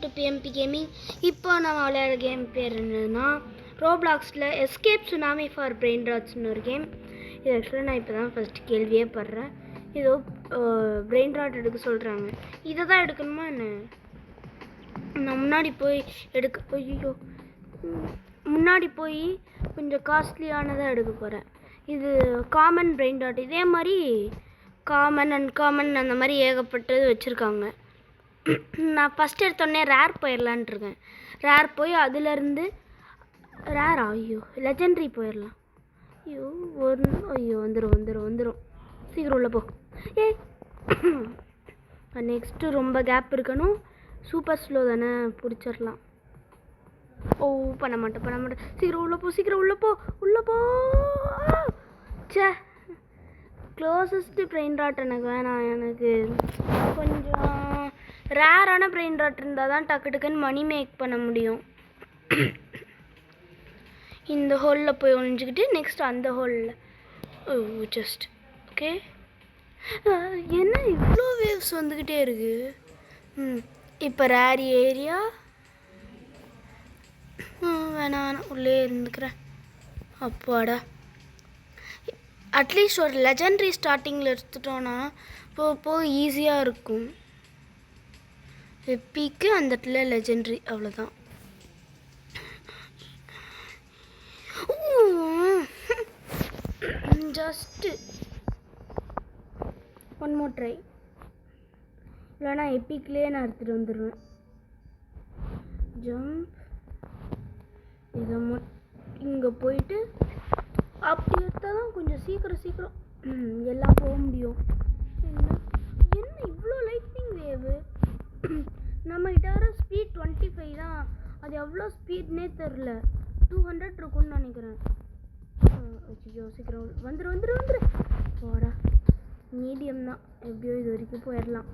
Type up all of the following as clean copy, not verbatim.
To BMP gaming. இப்போ நான் விளையாடுற கேம் பேர் என்னன்னா ரோப்ளாக்ஸில் எஸ்கேப் சுனாமி ஃபார் பிரெயின் ராட்ஸ்னு ஒரு கேம். இது ஆக்சுவலாக நான் இப்போ தான் ஃபஸ்ட்டு கேள்வியே படுறேன். ஏதோ பிரெயின் ராட் எடுக்க சொல்கிறாங்க. இதை தான் எடுக்கணுமா என்ன? நான் முன்னாடி போய் முன்னாடி போய் கொஞ்சம் காஸ்ட்லியானதாக எடுக்க போகிறேன். இது காமன் பிரெயின் ராட். இதே மாதிரி காமன் அன்காமன் அந்த மாதிரி ஏகப்பட்டது வச்சுருக்காங்க. நான் ஃபஸ்ட் எடுத்தோடனே ரேர் போயிடலான் இருக்கேன். ரேர் போய் அதுலேருந்து லெஜெண்ட்ரி போயிடலாம். வந்துடும் சீக்கிரம் உள்ள போ. நெக்ஸ்ட்டு ரொம்ப கேப் இருக்கணும். சூப்பர் ஸ்லோ தானே, பிடிச்சிடலாம். பண்ண மாட்டேன். சீக்கிரம் உள்ள போ. சே, க்ளோசஸ்ட்டு பிரெயின் ராட் எனக்கு வேணாம். எனக்கு கொஞ்சம் ரேரான பிரெயின் ராட் இருந்தால் தான் டக்குன்னு மணி மேக் பண்ண முடியும். இந்த ஹோலில் போய் ஒழிஞ்சிக்கிட்டு நெக்ஸ்ட் அந்த ஹோலில் ஜஸ்ட் ஓகே. என்ன இவ்வளோ வேவ்ஸ் வந்துக்கிட்டே இருக்கு? இப்போ ரேர் ஏரியா வேணாம், உள்ளே இருந்துக்கிறேன். அப்பாடா, அட்லீஸ்ட் ஒரு லெஜெண்ட்ரி ஸ்டார்டிங்கில் எடுத்துட்டோன்னா போக ஈஸியாக இருக்கும். எப்பிக்கு அந்த இடத்துல லெஜெண்ட்ரி, அவ்வளோதான். Just one more try. இல்லைனா எப்பிக்லேயே நான் எடுத்துகிட்டு வந்துடுவேன். ஜம்ப் இதை இங்கே போயிட்டு அப்படி எடுத்தால் தான் கொஞ்சம் சீக்கிரம் எல்லாம் போக முடியும். என்ன இவ்வளோ லைட்னிங் வேவு? நம்மகிட்ட வர ஸ்பீட் 25 தான். அது எவ்வளோ ஸ்பீட்னே தெரில. 200 இருக்கும்னு நினைக்கிறேன். சீக்கிரம் வந்துரு. போடா, மீடியம் தான். எப்படியோ இது வரைக்கும் போயிடலாம்.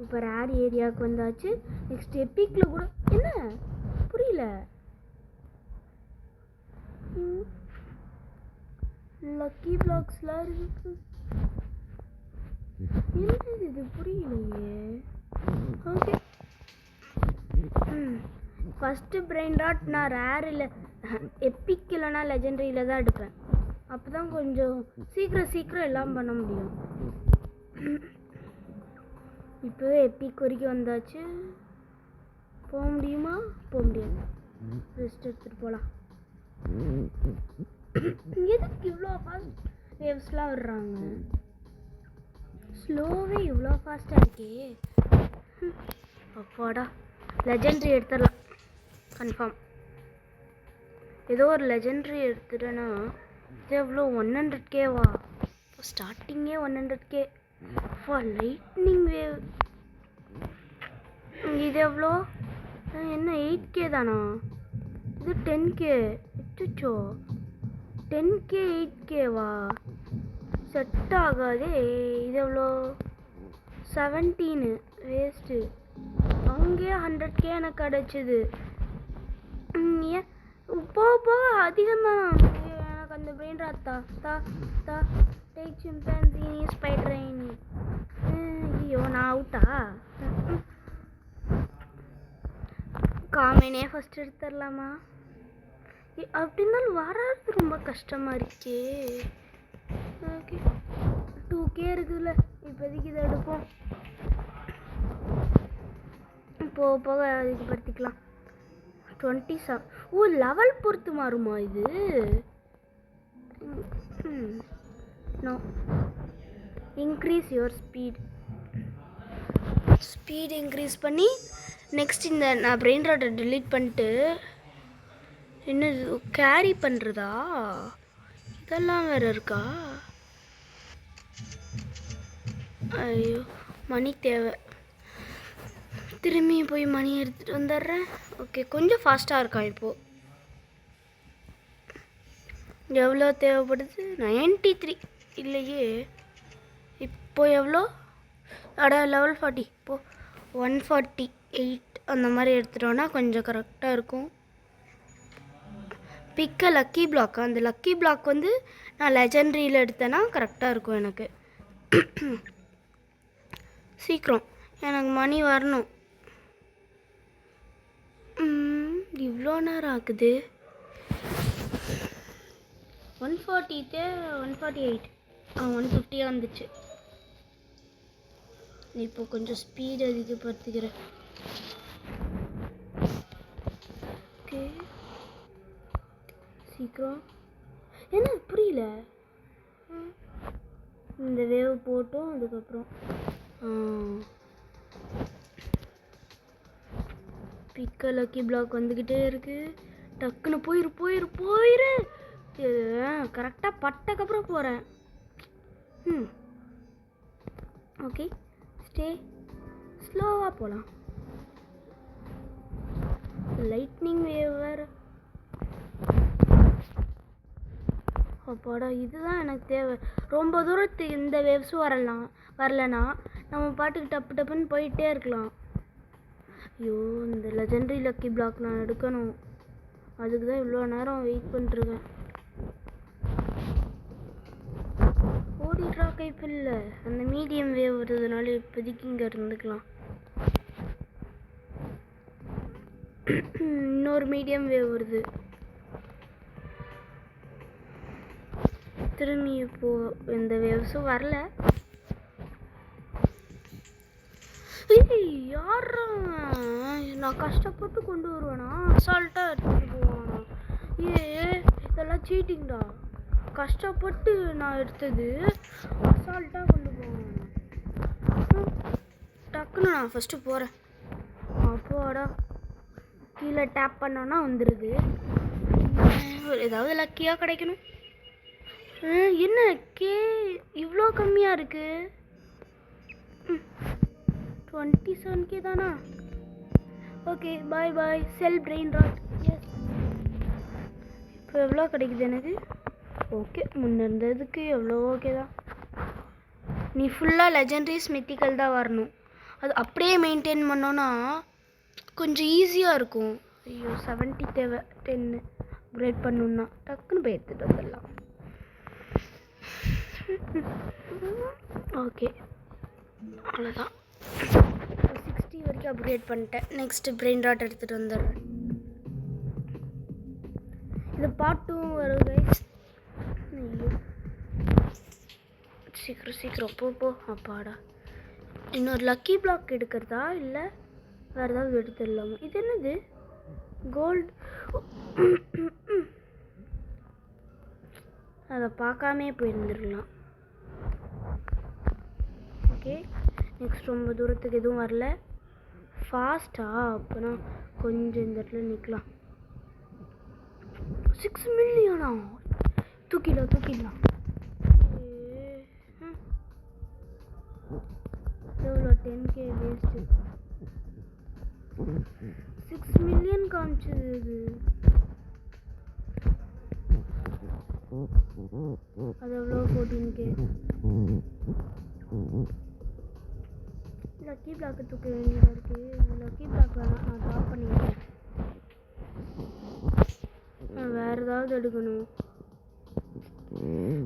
இப்போ ரேர் ஏரியாவுக்கு வந்தாச்சு. நெக்ஸ்ட் எப்பிக்கில் கூட என்ன புரியல. லக்கி பிளாக்ஸ்லாம் இருக்கு. என்ன இது புரியலையே. ஓகே, ஃபஸ்ட்டு பிரெயின் ராட் நான் ரேர் இல்லை எப்பிக் இல்லைனா லெஜெண்டரியில் தான் எடுப்பேன். அப்போ தான் கொஞ்சம் சீக்கிரம் எல்லாம் பண்ண முடியும். இப்போவே எப்பிக் வரைக்கும் வந்தாச்சு. போக முடியுமா? போக முடியாது. ரெஸ்ட் எடுத்துகிட்டு போகலாம். எதுக்கு இவ்வளோ ஃபாஸ்ட் வேவ்ஸ்லாம் விடுறாங்க? ஸ்லோவே இவ்வளோ ஃபாஸ்ட்டாக இருக்கே. அப்பாடா, லெஜெண்ட்ரி எடுத்துடலாம் கன்ஃபார்ம். ஏதோ ஒரு லெஜெண்ட்ரி எடுத்துட்டேன்னா இது எவ்வளோ 100Kவா? ஸ்டார்டிங்கே 100K ஃபார் லைட்னிங் வேவ். இது எவ்வளோ? என்ன 8K தானா? இது 10K. Echo, 10K 8Kவா? செட் ஆகாதே. இது எவ்வளோ? 17 வேஸ்ட்டு. அங்கேயே 100K எனக்கு கிடச்சிது. ஏன் போக அதிகமாக எனக்கு அந்த பிரெயின் ராட் தா டேக் சிம்பன்சி ஸ்பைடர். ஐயோ, நான் அவுட்டா? காமினே ஃபஸ்ட் எடுத்துடலாமா? அப்படி இருந்தாலும் வராது, ரொம்ப கஷ்டமாக இருக்கே. ஓகே, 2K இருக்குதுல்ல, இப்போதைக்கு இதை எடுப்போம். போக அதிகப்படுத்திக்கலாம். 27. லெவல் பொறுத்து மாறுமா இது? No. Increase your speed increase பண்ணி நெக்ஸ்ட் இந்த நான் பிரெயின் ராட்டை டிலீட் பண்ணிட்டு என்ன கேரி பண்ணுறதா? இதெல்லாம் வேறு இருக்கா? ஐயோ, மணி தேவை. திரும்பி போய் மணி எடுத்துகிட்டு வந்துடுறேன். ஓகே, கொஞ்சம் ஃபாஸ்ட்டாக இருக்கான். இப்போது எவ்வளோ தேவைப்படுது? 93 இல்லையே. இப்போ எவ்வளோ? லெவல் 40. இப்போது 148 அந்த மாதிரி எடுத்துட்டோன்னா கொஞ்சம் கரெக்டாக இருக்கும். பிக்க லக்கி பிளாக். அந்த லக்கி பிளாக் வந்து நான் லெஜெண்ட்ரியில் எடுத்தேன்னா கரெக்டாக இருக்கும் எனக்கு. சீக்கிரம் எனக்கு மணி வரணும். இவ்வளோ நேரம் ஆகுது. 140 148 150 வந்துச்சு. இப்போ கொஞ்சம் ஸ்பீட் அதிகப்படுத்திக்கிறேன். ஓகே சீக்கிரம். என்ன புரியல. இந்த வேவ் போட்டோம். அதுக்கப்புறம் பிக்க லக்கி பிளாக் வந்துக்கிட்டே இருக்கு. டக்குன்னு போயிரு. கரெக்டாக பட்டக்கப்புறம் போகிறேன். ஓகே ஸ்டே ஸ்லோவாக போகலாம். லைட்னிங் வேவ் வேறு. அப்பாடா, இதுதான் எனக்கு தேவை. ரொம்ப தூரத்துக்கு இந்த வேவ்ஸும் வரலனா நம்ம பாட்டுக்கு டப்பு டப்புன்னு போயிட்டே இருக்கலாம். ஐயோ, இந்த லெஜெண்டரி லக்கி பிளாக் நான் எடுக்கணும். அதுக்கு தான் இவ்வளோ நேரம் வெயிட் பண்ணிருக்கேன். ஓடிட்ரா கைப்பில்ல. அந்த மீடியம் வேவ் வருதுனால இப்போதைக்கு இங்கே இருந்துக்கலாம். இன்னொரு மீடியம் வேவ் வருது. திரும்பி இப்போ இந்த வேவ்ஸும் வரல. யாரா நான் கஷ்டப்பட்டு கொண்டு வருவேனா? அசால்ட்டாக எடுத்துகிட்டு போவானா? இதெல்லாம் சீட்டிங்டா. கஷ்டப்பட்டு நான் எடுத்தது அசால்ட்டாக கொண்டு போவேன். டக்குன்னு நான் ஃபஸ்ட்டு போகிறேன். அப்போடா கீழே டேப் பண்ணோன்னா வந்துடுது. ஏதாவது லக்கியாக கிடைக்கணும். என்ன இவ்வளோ கம்மியாக இருக்கு? 27K தானா? ஓகே பாய் செல் பிரெயின் ராட். எஸ். இப்போ எவ்வளோ கிடைக்குது எனக்கு? ஓகே, முன்ன இருந்ததுக்கு எவ்வளோ ஓகே தான். நீ ஃபுல்லாக லெஜெண்டரிஸ் மித்திக்கல் தான் வரணும். அது அப்படியே மெயின்டைன் பண்ணோன்னா கொஞ்சம் ஈஸியாக இருக்கும். ஐயோ 70 தேவை. 10 அப்கிரேட் பண்ணணுன்னா டக்குன்னு போய் எடுத்துகிட்டு வந்துடலாம். ஓகே அவ்வளோதான். 60 வரைக்கும் அப்கிரேட் பண்ணிட்டேன். நெக்ஸ்ட்டு பிரெயின் ராட் எடுத்துகிட்டு வந்துடுறேன். இது பார்ட் 2 வரும் கைஸ். ஐயோ சீக்கிரம் போ. அப்பாடா, இன்னொரு லக்கி பிளாக் எடுக்கிறதா இல்லை வேறு ஏதாவது எடுத்துடலாமா? இது என்னது? கோல்டு. அதை பார்க்காமே போயிருந்துடலாம். ஓகே நெக்ஸ்ட் ரொம்ப தூரத்துக்கு எதுவும் வரல. ஃபாஸ்ட்டா அப்போனா கொஞ்சம் இந்த இடத்துல நிற்கலாம். 6 மில்லியனா? தூக்கிடலாம். எவ்வளோ 10K வேஸ்ட்டு. 6 மில்லியன் காமிச்சது இது. அது எவ்வளோ 14K. லக்கி பிளாக்கு தூக்க வேண்டியதாக இருக்குது. லக்கி பிளாக் வேணாம், நான் ட்ராப் பண்ணிக்கிறேன். நான் வேறு ஏதாவது எடுக்கணும்.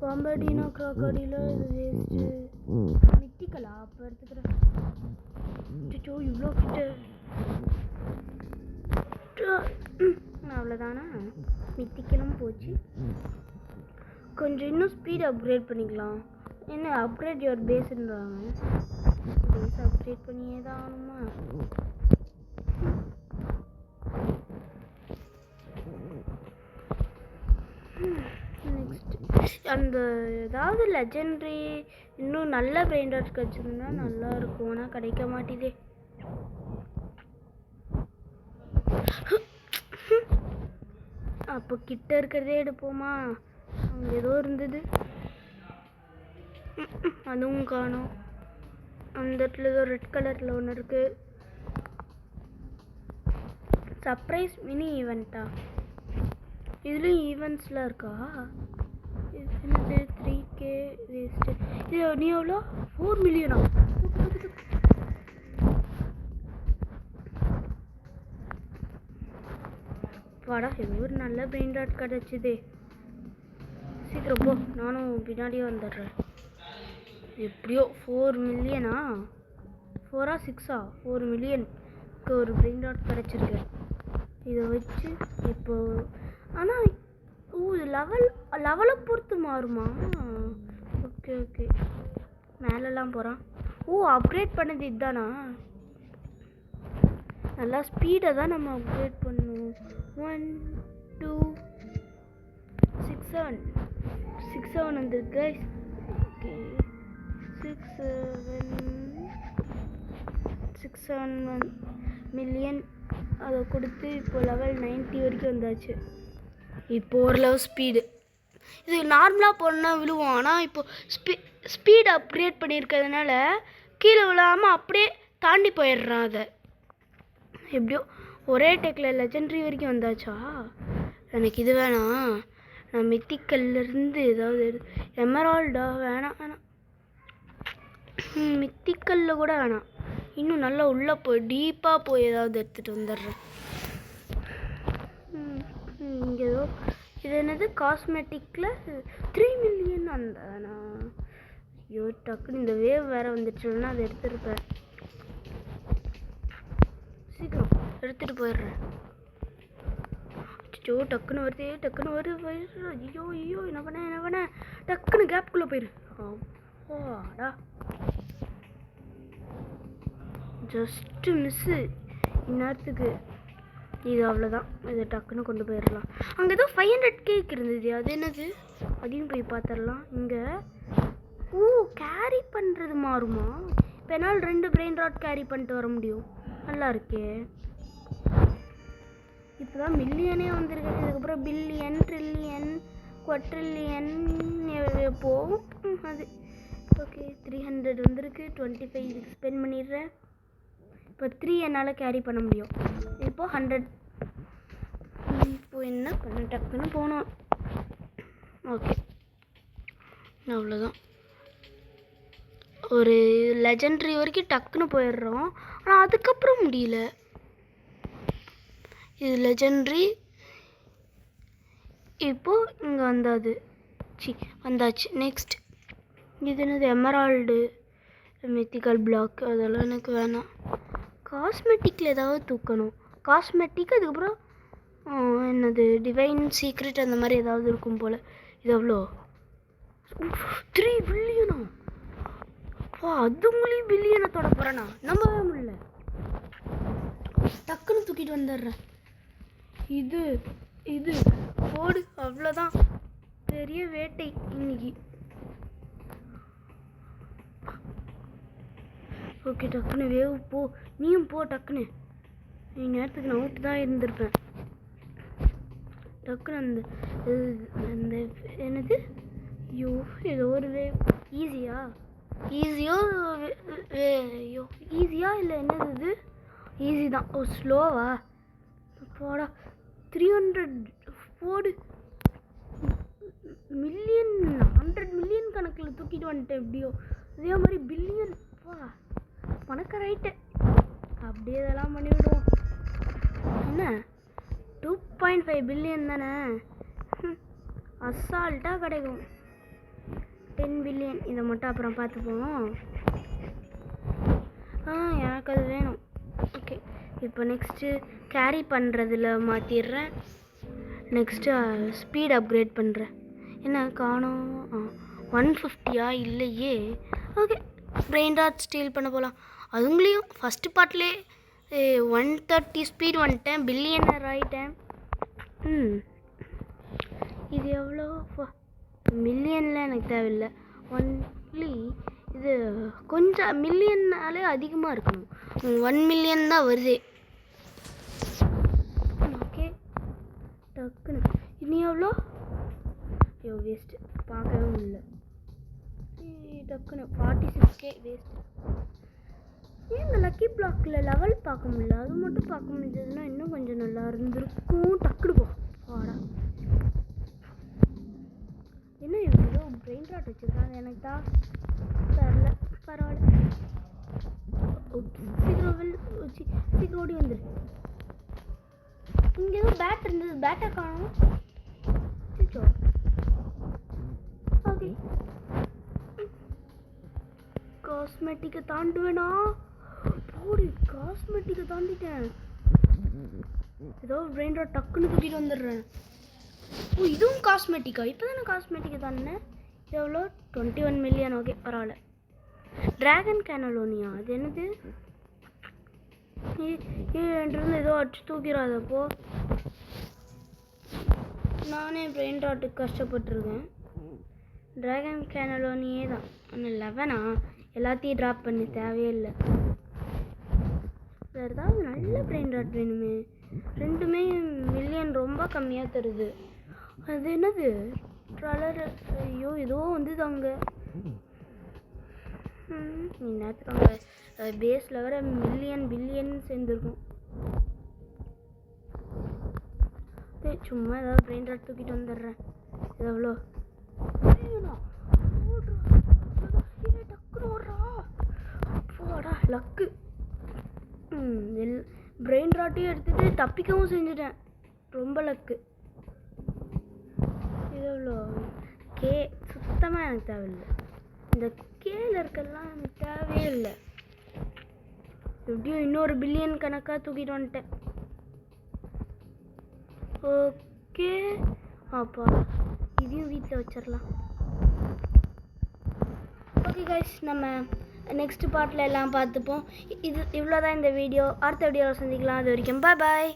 பாம்படினா க்ராக்கடியில் இது வேஸ்ட்டு. மித்திக்கலா? அப்போ எடுத்துக்கிறேன். இவ்வளோ கிட்ட. அவ்வளோதானா? மித்திக்கலும் போச்சு. கொஞ்சம் இன்னும் ஸ்பீட் அப்கிரேட் பண்ணிக்கலாம். என்ன அப்கிரேட் யுவர் பேஸ்ன்றாங்க. பேஸ் அப்கிரேட் பண்ணியே தான் ஆகணுமா? நெக்ஸ்ட் அந்த ஏதாவது லெஜெண்டரி இன்னும் நல்ல பிரெயின் ராட் கிடச்சிருந்தா நல்லா இருக்கும். ஆனால் கிடைக்க மாட்டேதே. அப்போ கிட்ட இருக்கிறதே எடுப்போமா? அங்கே ஏதோ இருந்தது, அதுவும் காணோம். அந்த இடத்துல ஏதோ ரெட் கலரில் ஒன்று இருக்குது. சர்ப்ரைஸ் மினி ஈவெண்ட்டா? இதுலேயும் ஈவெண்ட்ஸ்லாம் இருக்கா? என்னது 3K வேஸ்ட்டு. இது நீ எவ்வளோ? 4 மில்லியனா? வாடா, ஏதோ ஒரு நல்ல பிரெயின் ராட் கிடச்சிதே. சீக்கிரம் போ, நானும் பின்னாடியே வந்துடுறேன். எப்படியோ 4 மில்லியனா? 4ஆ 6ஆ? 4 மில்லியனுக்கு ஒரு பிரெயின் ராட் கிடச்சிருக்கு. இதை வச்சு இப்போ ஆனால் லெவலை பொறுத்து மாறுமா? Okay okay. மேலெல்லாம் போகிறான். அப்கிரேட் பண்ணது இதுதானா? நல்லா ஸ்பீடை தான் நம்ம அப்கிரேட் பண்ணுவோம். 1 2 6 7 6 7 வந்துருக்கு. ஓகே 6 7 மில்லியன் அதை கொடுத்து இப்போ லெவல் 90 வரைக்கும் வந்தாச்சு. இப்போ ஓரளவு ஸ்பீடு இது நார்மலாக போனால் விழுவோம். ஆனால் இப்போது ஸ்பீடு அப்கிரேட் பண்ணியிருக்கிறதுனால கீழே விழாமல் அப்படியே தாண்டி போயிடுறான். அதை எப்படியோ ஒரே டெக்கில் லெஜெண்ட்ரி வரைக்கும் வந்தாச்சா? எனக்கு இது வேணாம். நான் மித்திக்கல்லேருந்து ஏதாவது எமரால்டா வேணாம் வேணாம். மித்திக்கல்ல கூட வேணாம். இன்னும் நல்லா உள்ளே போய் டீப்பாக போய் ஏதாவது எடுத்துகிட்டு வந்துடுறேன். இங்கே ஏதோ இது என்னது காஸ்மெட்டிக்கில் 3 மில்லியன் அந்த நான் ஐயோ டக்குன்னு இந்த வேவ் வேறு வந்துடுச்சுன்னா அதை எடுத்துருப்பேன். சீக்கிரம் எடுத்துகிட்டு போயிடுறேன். அச்சோ டக்குன்னு வருது. ஐயோ ஐயோ என்ன பண்ண டக்குன்னு கேப்புக்குள்ளே போயிரு. ஆடா ஜஸ்ட்டு மிஸ்ஸு இந்நேரத்துக்கு. இது அவ்வளோதான். இதை டக்குன்னு கொண்டு போயிடலாம். அங்கே ஏதோ 500 கேக் இருந்தது. அது என்னது? அதையும் போய் பார்த்துடலாம். இங்கே கேரி பண்ணுறது மாறுமா? இப்போ என்னால் 2 பிரெயின் ராட் கேரி பண்ணிட்டு வர முடியும். நல்லா இருக்கே. இப்போ தான் மில்லியனே வந்திருக்கு. இதுக்கப்புறம் பில்லியன் ட்ரில்லியன் குவாட்ரில்லியன் போகும் அது. ஓகே 300 வந்திருக்கு. 25 இதுக்கு ஸ்பெண்ட் பண்ணிடுறேன். இப்போ 3 என்னால் கேரி பண்ண முடியும். இப்போ 100. இப்போ என்ன பண்ண டக்குன்னு போனோம். ஓகே அவ்வளோதான். ஒரு லெஜெண்ட்ரி வரைக்கும் டக்குன்னு போயிடுறோம். ஆனால் அதுக்கப்புறம் முடியல. இது லெஜெண்ட்ரி. இப்போது இங்கே வந்தாச்சு. நெக்ஸ்ட் இது என்னது? Emerald mythical block. அதெல்லாம் எனக்கு வேணாம். காஸ்மெட்டிக்கில் ஏதாவது தூக்கணும். காஸ்மெட்டிக் அதுக்கப்புறம் என்னது டிவைன் சீக்ரெட் அந்த மாதிரி ஏதாவது இருக்கும் போல். இது எவ்வளோ? 3 பில்லியனா? அதுங்களையும் பில்லியனை தொட போகிறேண்ணா. நம்பவே முடியல. டக்குன்னு தூக்கிட்டு வந்துடுறேன். இது போடு. அவ்வளோதான். பெரிய வேட்டை இன்னைக்கு. ஓகே டக்குன்னு வேவ் போ. நீயும் போ டக்குன்னு. நேரத்துக்கு நான் அவுட்டு தான் இருந்திருப்பேன். டக்குன்னு அந்த என்னது? ஐயோ ஏதோ ஒரு வேவ். ஈஸியா இல்லை என்னது இது? ஈஸி தான். ஸ்லோவா போடா. 300 போடு. மில்லியன் 100 மில்லியன் கணக்கில் தூக்கிட்டு வந்துட்டேன். எப்படியோ அதே மாதிரி பில்லியன். பணக்காராயிட்டு அப்படியே இதெல்லாம் பண்ணிவிடுவோம். என்ன 2.5 பில்லியன் தானே? அசால்ட்டாக கிடைக்கும். 10 பில்லியன் இதை மட்டும் அப்புறம் பார்த்துப்போம். எனக்கு அது வேணும். ஓகே இப்போ நெக்ஸ்ட்டு கேரி பண்ணுறதுல மாற்றிடுறேன். நெக்ஸ்ட்டு ஸ்பீட் அப்கிரேட் பண்ணுறேன். என்ன காணோம்? 150 இல்லையே. ஓகே பிரெயின் ராட் ஸ்டீல் பண்ண போகலாம். அதுங்களையும் ஃபஸ்ட்டு பார்ட்லேயே 130 ஸ்பீட் வந்துட்டேன். பில்லியனர் ஆகிட்டேன். இது எவ்வளோ? மில்லியனில் எனக்கு தேவையில்லை. ஒன்லி இது கொஞ்சம் மில்லியன்னாலே அதிகமாக இருக்கணும். 1 மில்லியன் தான் வருது. ஓகே டக்குன்னு இனி எவ்வளோ? ஐயோ வேஸ்ட்டு. பார்க்கவே முடியல. டக்குன்னு 46K வேஸ்ட். ஏன் இந்த லக்கி பிளாக்கில் லெவல் பார்க்க முடியல? அது மட்டும் பார்க்க முடிஞ்சதுன்னா இன்னும் கொஞ்சம் நல்லா இருந்திருக்கும். டக்குனு வாடா. என்ன இவ்வளோ பிரெயின் ராட் வச்சுருக்காங்க? எனக்கு தான் தெரில. பரவாயில்ல. சீக்கிரம் ஓடி வந்துரு. இங்கே ஏதோ பேட் இருந்தது. பேட்டை காணும். ஓகே காஸ்மெட்டிக்கை தாண்டுவேனா? போடி காஸ்மெட்டிக்கை தாண்டிட்டேன். ஏதோ பிரெயின் ராட் டக்குன்னு தூக்கிட்டு வந்துடுறேன். ஓ இதுவும் காஸ்மெட்டிக்கா? இப்போ தானே காஸ்மெட்டிக் தானே. இது எவ்வளோ? 21 மில்லியன். ஓகே பரவாயில்ல. ட்ராகன் கேனலோனியா? அது என்னது? என்கிட்ட ஏதோ அடிச்சு தூக்கிறாதப்போ. நானே பிரெயின் ராட்டுக்கு கஷ்டப்பட்டுருக்கேன். ட்ராகன் கேனலோனியே தான். ஆனால் 11ஆ? எல்லாத்தையும் ட்ராப் பண்ணி தேவையே இல்லை. வேறு ஏதாவது நல்ல பிரெயின் ராட் வேணுமே. ரெண்டுமே மில்லியன் ரொம்ப கம்மியாக தருது. அது என்னது? ட்ரலர். ஐயோ ஏதோ வந்து தாங்க. நேரத்துக்காங்க பேஸில் வர மில்லியன் பில்லியன் சேர்ந்துருக்கும். சும்மா ஏதாவது பிரெயின் ராட் தூக்கிட்டு வந்துடுறேன். இது எவ்வளோ? டக்குனு ஓடுறா. அப்போடா லக்கு. பிரெயின் ராட்டையும் எடுத்துகிட்டு தப்பிக்கவும் செஞ்சுட்டேன். ரொம்ப லக்கு. இது எவ்வளோ? கே சுத்தமாக எனக்கு தேவையில்லை. இந்த கேல இருக்கலாம் எனக்கு தேவையே இல்லை. எப்படியும் இன்னொரு பில்லியன் கணக்காக தூக்கிட்டு வந்துட்டேன். ஓகே அப்பா இதையும் வீட்டில் வச்சிடலாம். ஓகே கைஸ், நம்ம நெக்ஸ்ட் பார்ட்டில் எல்லாம் பார்த்துப்போம். இவ்வளோதான் இந்த வீடியோ. அடுத்த வீடியோவில் சந்திக்கலாம். அது வரைக்கும் பாய் பாய்.